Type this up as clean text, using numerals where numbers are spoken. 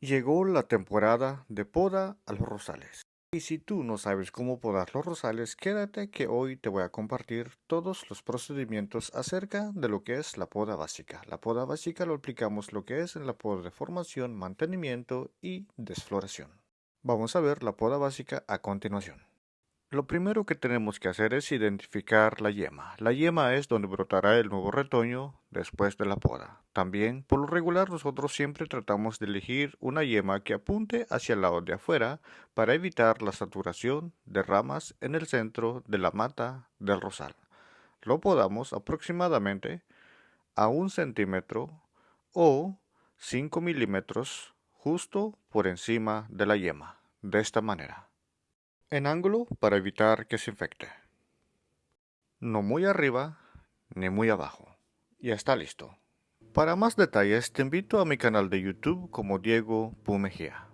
Llegó la temporada de poda a los rosales. Y si tú no sabes cómo podar los rosales, quédate que hoy te voy a compartir todos los procedimientos acerca de lo que es la poda básica. La poda básica lo aplicamos lo que es en la poda de formación, mantenimiento y desfloración. Vamos a ver la poda básica a continuación. Lo primero que tenemos que hacer es identificar la yema. La yema es donde brotará el nuevo retoño después de la poda. También, por lo regular, nosotros siempre tratamos de elegir una yema que apunte hacia el lado de afuera para evitar la saturación de ramas en el centro de la mata del rosal. Lo podamos aproximadamente a 1 centímetro o 5 milímetros justo por encima de la yema, de esta manera en ángulo para evitar que se infecte. No muy arriba ni muy abajo. Ya está listo. Para más detalles te invito a mi canal de YouTube como Diego Pumejía.